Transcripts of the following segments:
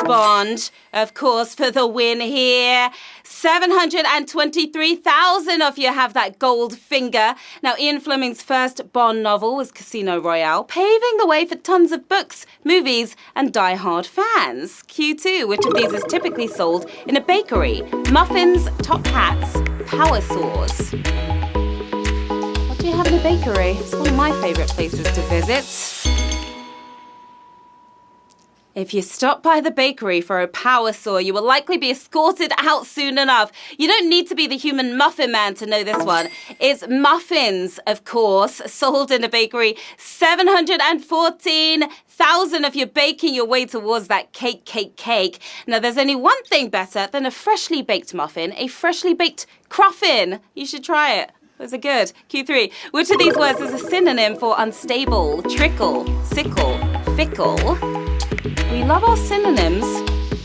Bond, of course, for the win here. 723,000 of you have that gold finger. Now, Ian Fleming's first Bond novel was Casino Royale, paving the way for tons of books, movies, and die-hard fans. Q2, which of these is typically sold in a bakery? Muffins, top hats, power saws. What do you have in a bakery? It's one of my favourite places to visit. If you stop by the bakery for a power saw, you will likely be escorted out soon enough. You don't need to be the human muffin man to know this one. It's muffins, of course, sold in a bakery. 714,000 of you baking your way towards that cake. Now, there's only one thing better than a freshly baked muffin, a freshly baked cruffin. You should try it. Those are good. Q3. Which of these words is a synonym for unstable, trickle, sickle, fickle? We love our synonyms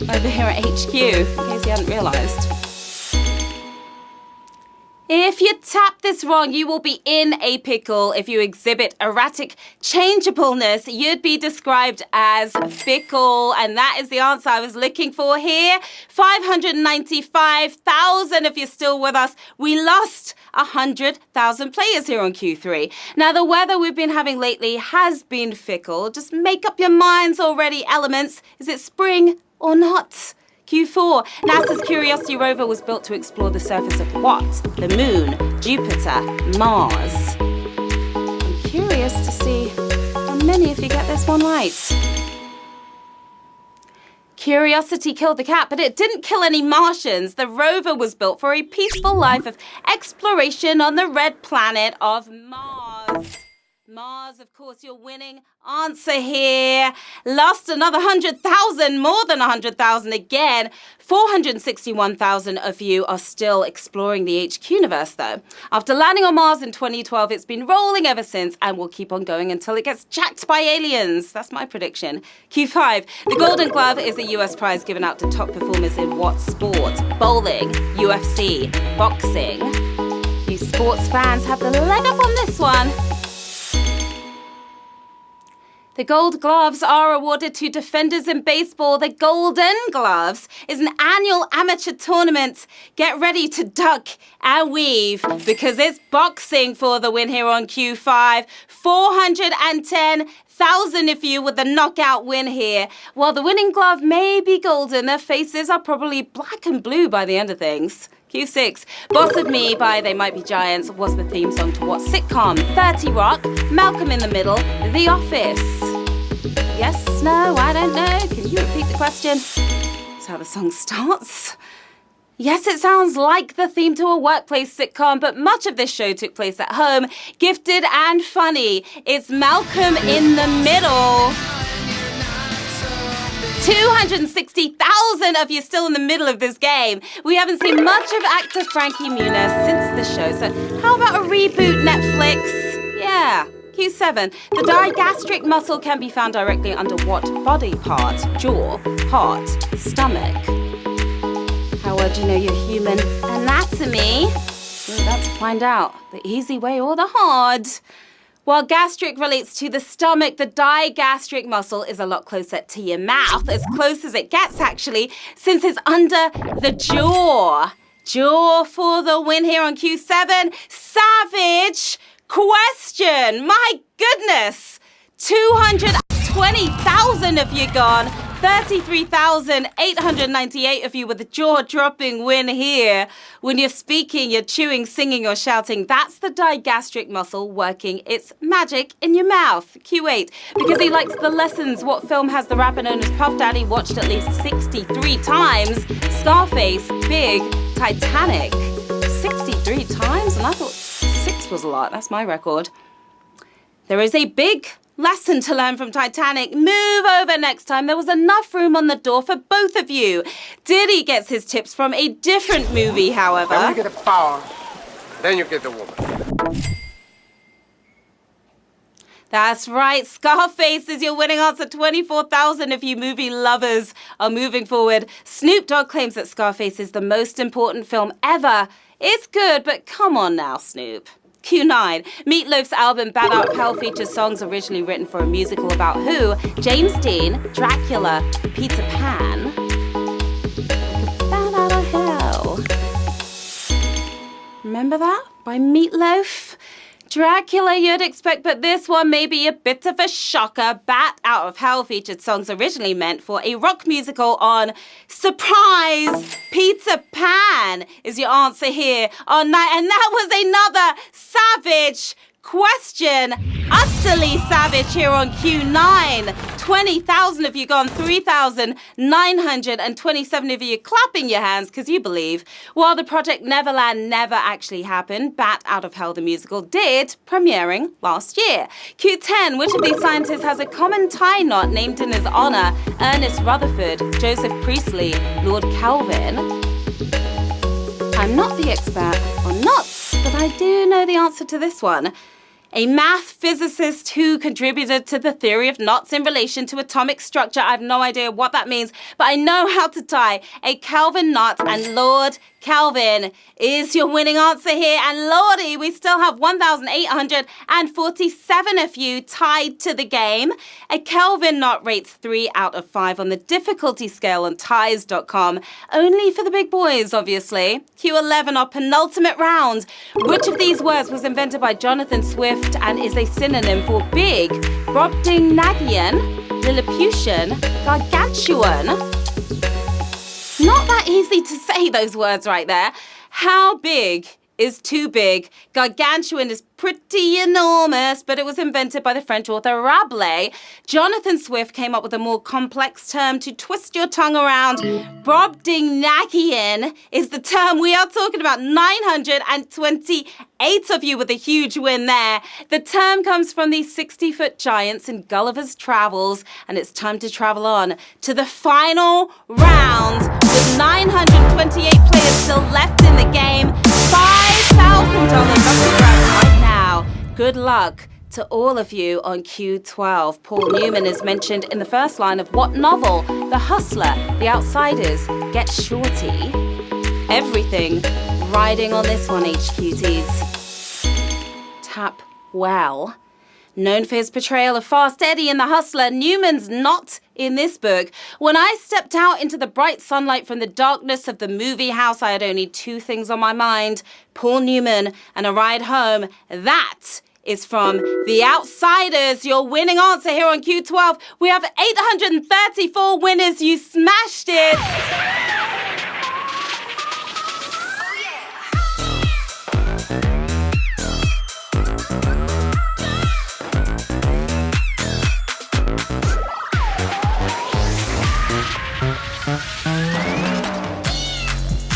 over here at HQ, in case you hadn't realised. If you tap this wrong, you will be in a pickle. If you exhibit erratic changeableness, you'd be described as fickle. And that is the answer I was looking for here. 595,000 if you're still with us. We lost 100,000 players here on Q3. Now, the weather we've been having lately has been fickle. Just make up your minds already, elements. Is it spring or not? Q4, NASA's Curiosity rover was built to explore the surface of what? The Moon, Jupiter, Mars. I'm curious to see how many of you get this one right. Curiosity killed the cat, but it didn't kill any Martians. The rover was built for a peaceful life of exploration on the red planet of Mars. Mars, of course, your winning answer here. Lost another 100,000, more than 100,000 again. 461,000 of you are still exploring the HQ universe, though. After landing on Mars in 2012, it's been rolling ever since and will keep on going until it gets jacked by aliens. That's my prediction. Q5, the Golden Glove is a US prize given out to top performers in what sport? Bowling, UFC, boxing. You sports fans have the leg up on this one. The Gold Gloves are awarded to defenders in baseball. The Golden Gloves is an annual amateur tournament. Get ready to duck and weave because it's boxing for the win here on Q5. 410,000 of you with the knockout win here. While the winning glove may be golden, their faces are probably black and blue by the end of things. Q6, Boss of Me by They Might Be Giants was the theme song to what sitcom? 30 Rock, Malcolm in the Middle, The Office. Yes, no, I don't know. Can you repeat the question? That's how the song starts. Yes, it sounds like the theme to a workplace sitcom, but much of this show took place at home. Gifted and funny. It's Malcolm in the Middle. 260,000 of you still in the middle of this game. We haven't seen much of actor Frankie Muniz since the show, so how about a reboot, Netflix? Yeah. Q7. The digastric muscle can be found directly under what body part? Jaw, heart, stomach. How well do you know your human anatomy? We're about to find out the easy way or the hard. While gastric relates to the stomach, the digastric muscle is a lot closer to your mouth, as close as it gets, actually, since it's under the jaw. Jaw for the win here on Q7. Savage question. My goodness. 220,000 of you gone. 33,898 of you with a jaw-dropping win here. When you're speaking, you're chewing, singing, or shouting, that's the digastric muscle working its magic in your mouth. Q8. Because he likes the lessons, what film has the rapper known as Puff Daddy watched at least 63 times? Scarface, Big, Titanic. 63 times? And I thought 6 was a lot. That's my record. There is a big lesson to learn from Titanic. Move over next time. There was enough room on the door for both of you. Diddy gets his tips from a different movie, however. Then we get a power, then you get the woman. That's right. Scarface is your winning answer. 24,000 of you movie lovers are moving forward. Snoop Dogg claims that Scarface is the most important film ever. It's good, but come on now, Snoop. Q9. Meatloaf's album Bad Out of Hell features songs originally written for a musical about who? James Dean, Dracula, Peter Pan. Remember that? By Meatloaf? Dracula you'd expect, but this one may be a bit of a shocker. Bat Out of Hell featured songs originally meant for a rock musical on Surprise! Peter Pan is your answer here on night. And that was another savage question. Utterly savage here on Q9. 20,000 of you gone, 3,927 of you clapping your hands because you believe. While the Project Neverland never actually happened, Bat Out of Hell the musical did, premiering last year. Q10, which of these scientists has a common tie knot named in his honor? Ernest Rutherford, Joseph Priestley, Lord Kelvin. I'm not the expert on knots, but I do know the answer to this one. A math physicist who contributed to the theory of knots in relation to atomic structure. I have no idea what that means, but I know how to tie a Kelvin knot, and Lord Kelvin is your winning answer here. And Lordy, we still have 1,847 of you tied to the game. A Kelvin knot rates 3 out of 5 on the difficulty scale on ties.com. Only for the big boys, obviously. Q11, our penultimate round. Which of these words was invented by Jonathan Swift and is a synonym for big? Brobdingnagian, Lilliputian, Gargantuan. Not that easy to say those words right there. How big is too big? Gargantuan is pretty enormous, but it was invented by the French author Rabelais. Jonathan Swift came up with a more complex term to twist your tongue around. Brobdingnagian is the term we are talking about. 928 of you with a huge win there. The term comes from these 60-foot giants in Gulliver's Travels, and it's time to travel on to the final round with 928 players still left in the game. $5,000 up for grabs right now. Good luck to all of you on Q12. Paul Newman is mentioned in the first line of what novel? The Hustler, The Outsiders, Get Shorty. Everything riding on this one, HQTs. Tap well. Known for his portrayal of Fast Eddie in The Hustler, Newman's not in this book. When I stepped out into the bright sunlight from the darkness of the movie house, I had only 2 things on my mind: Paul Newman and a ride home. That is from The Outsiders, your winning answer here on Q12. We have 834 winners. You smashed it.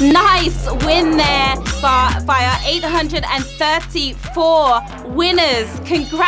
Nice win there by our 834 winners. Congrats.